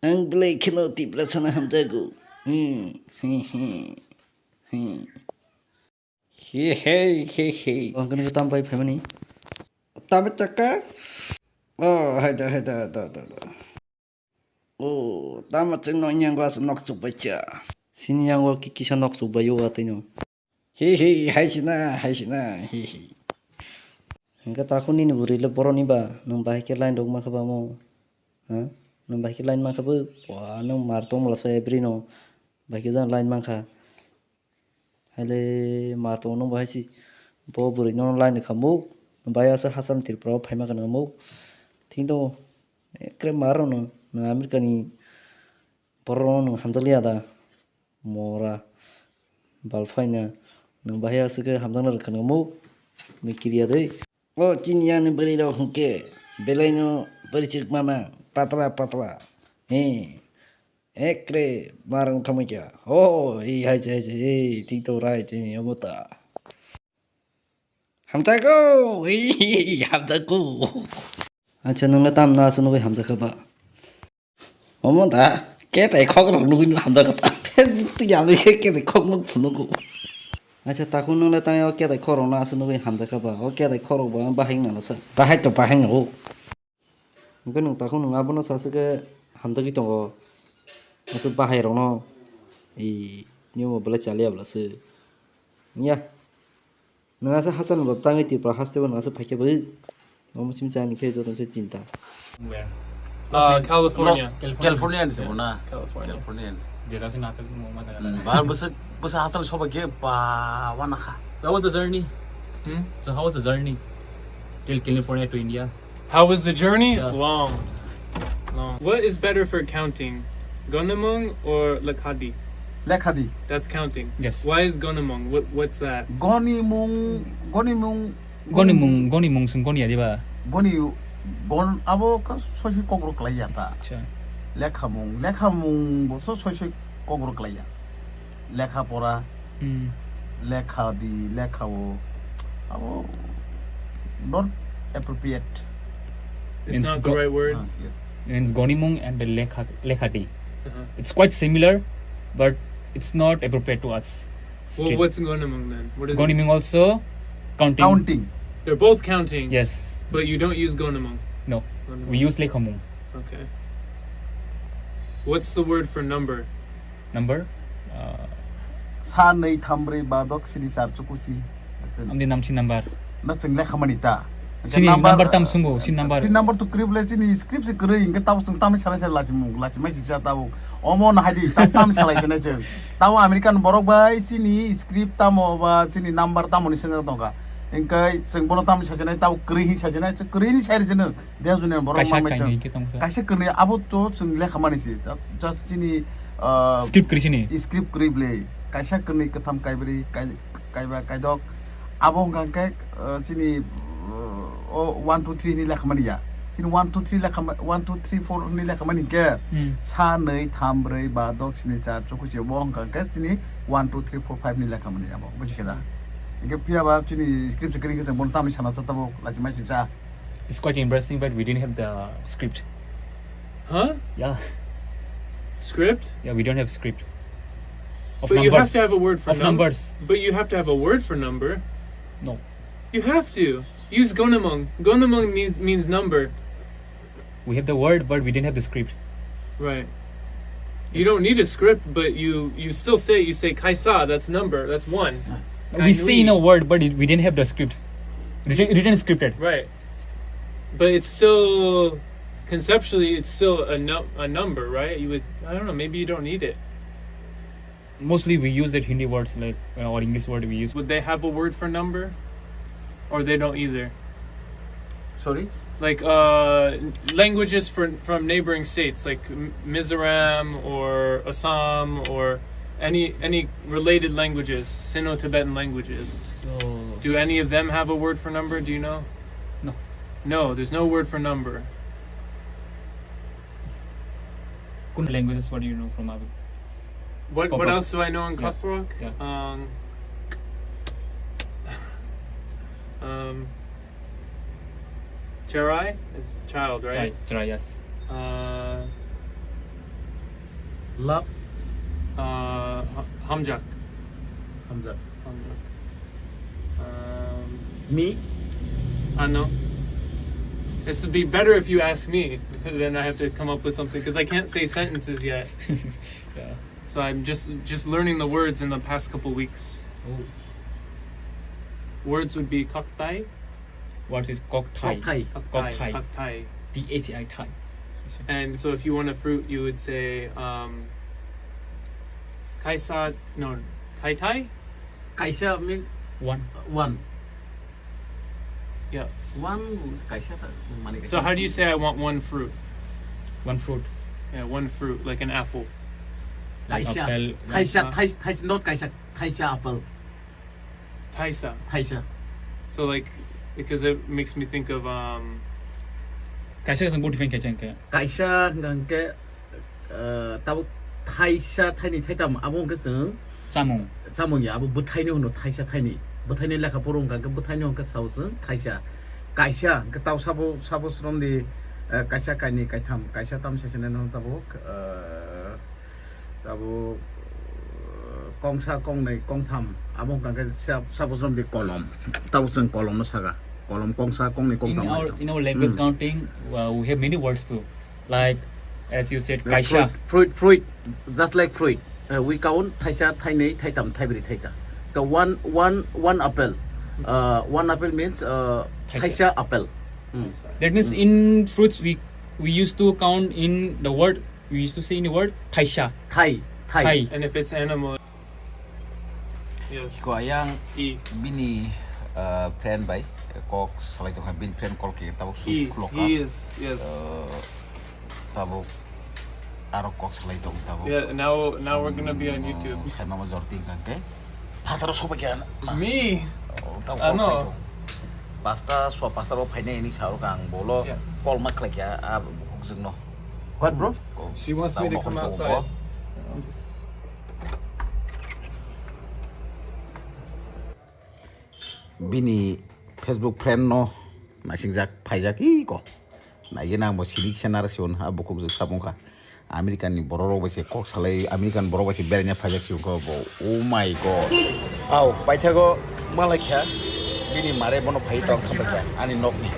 Ang beli kilo Tiprasa na hamjago. Hehehe. Ang ganun ka tambay pa man eh. Tamat ka? Oh, hayda. Oh, tamat sing no nyang was nok chupacha. Sinyang wa kikisa nok subayo atinyo. Hehe, haisina. Hehe. Hangga takun ni buri le boron ni ba nang baik ke lain dog ma khaba mo. Ha? Nang baik ke lain ma khaba. Wa nang marto mala sa every no. Baik jan lain ma kha. Hale marto no bahai si. Bo buri no lain khamu. Baya sa Hasan Tiprasa phaima kana mo. Thing do ekre maro no. Na Amerika ni boron no hamdalia da. Mora balfaina nang bahaya sa ke hamdana kana mo. Mikiria dei. Oh, cinian beri dah hongke. Belanya beri cik mama. Patla. Ekre marang tamaja. Oh, hai. Tito rai cini yamota. Hamzaku. Hamzaku. Acha nang latam na sunu hamzaka ba. Omota. Kita ikut orang nunggu hamzaka ta. Tu yang ni kita ikut nunggu. Acha takun nang latang ya kita korong na sunu hamzaka ba. O kita korong ba bahing na sa. Bahai to bahing no. Mungkin nang takun nang abono sa ke hamzaki tong Masa bahai rono ni mo bela chalia bela se nya nasa Hasan babtang Tiprasa haste ban nasa phake bui mo sim cha ni ke jo tan se cinta Where? California. Californians na. California. Californians. Jela sin natin mo mata. Bahar basa Hasan soba ke pa wana kha. So how was the journey? So how was the journey till California to India? How was the journey? Yeah. Long. What is better for counting? Gonamong or Lakhadi? Lekhadi. That's counting. Yes. Why is Gonamong? What's that? Goni mung sung goni adi ba? gon abo ka soshi kogro klaya ta. Acha. Lekha mung bo so soshi kogro klaya. Lekha pora. Lekhadi lekhawo abo not appropriate. It's not the right word. Yes. Means gonimung and the lekhati. It's quite similar, but it's not appropriate to us. Well, what's Gonamong then? What is it? Gonimung also counting. Counting. They're both counting. Yes. But you don't use Gonamong. No. Gonamong. We use lekhamung. Okay. What's the word for number? Number. Sa nei thambre badok sini sar chukuchi. Amdi nam sin number. Na chung lekha manita. Sini number tam sungo sin number. Sin number to krible sini script se kre inga taw sung tam sala sala lachi mai sija taw omo na hadi tam sala jena che taw American borok bai sini script tam ba sini number tam ni singa tonga inka sung bono tam sajana taw kre hi sajana che kre ni sair jena dia june borok ma mai kaise kne abo to sung lekha mani si just sini script krisini. Script krible kaisa kne katham kaibri kaiba kaidok abo ngangke sini 1 2 3 ni lekha mani ya sini 1 2 3 lekha 1 2 3 4 ni lekha mani ke sa nei tham brei ba dok sini char chuku che bong ka ke sini 1 2 3 4 5 ni lekha mani ya bo buji kada inge pia ba sini script kering ke bon tam sana sa tabo la mai siksa. It's quite embarrassing, but we didn't have the script. Huh? Yeah. Script? Yeah, we don't have script. Of But numbers. you have to have a word for Of numbers. But you have to have a word for number. No. You have to. Use Gonamong. Gonamong means number. We have the word, but we didn't have the script. Right. You don't need a script, but you still say kaisa, that's number, that's one. We say in a word, but we didn't have the script. Written scripted. Right. But it's still conceptually it's still a number, right? I don't know, maybe you don't need it. Mostly we use that Hindi words like or English word we use. Would they have a word for number? Or they don't either? Sorry? Like languages from neighboring states, like Mizoram or Assam or any related languages, Sino-Tibetan languages. So Do any of them have a word for number? Do you know? No. No, there's no word for number. Kun languages, what do you know from our? What else do I know in Yeah. Kakrok? Yeah. Cherai is child, right? Chai, yes. Love Hamjak. Hamza. Hamjak. Me. I know. This would be better if you ask me. Then I have to come up with something because I can't say sentences yet. Yeah. So I'm just learning the words in the past couple weeks. Oh. Words would be kaktai, What is kok thai? Thai. Kaktai. kaktai. THI Thai. And so if you want a fruit, you would say kaisa, no, kaitai? Kaisa means One. one. Yeah. One kaisa. So how do you say I want one fruit? One fruit. Yeah, one fruit, like an apple. Like Kaisa. apple. Kaisa. Kaisa. Not kaisa. Kaisa apple. Taisa. Kaisa. So like, because it makes me think of Kaisa is a good different kitchen. Kaisa ngangke tahu Thaisa Thaini Thaitam abong keseng Samung. samong ya abu betaini hono Thaisa Thaini betaini lekha porong ngangke betaini ngangke sauseng Thaisa Kaisa ke tahu sabo srom di Kaisa kaini kaitam Kaisa tam sesene no tabu tabu kongsa kong nei kong tham abong ngangke sabo srom di kolom tahu seng kolom no saga kolom kongsa kong nei kong tam In our language counting, we have many words too. Like, as you said, kaisa. Fruit, just like fruit. We count Thaisa, Thaini, Thaitam, Thaibri, Thaita. The one apple. One apple means Thaisa apple. That means in fruits we used to count in the word. We used to say in the word Thaisa. Thai. Thai. and if it's animal. Yes. Ko ayang E. bini plan by kok salai tong bin plan kol ke tabu E. sus kloka He is. Yes. tabu aro kok salai tong tabu Yeah. Now we're gonna be on YouTube. sai mama jorting kan ke pataro soba kyan Me. tabu Ano? kol itu pasta ro phaine ini saur kang bolo Yeah. kol makla kya a bukuk jeng no What, bro? She wants me to come outside. bini Facebook friend no masingjak phaijak I ko naigena mo silik senar sion ha bukuk jek sabongka American ni bororo bese kok salai American bororo bese berenya phaijak sion ko bo oh my god au paithago malakha bini mare bono phai tong thambakya ani nokni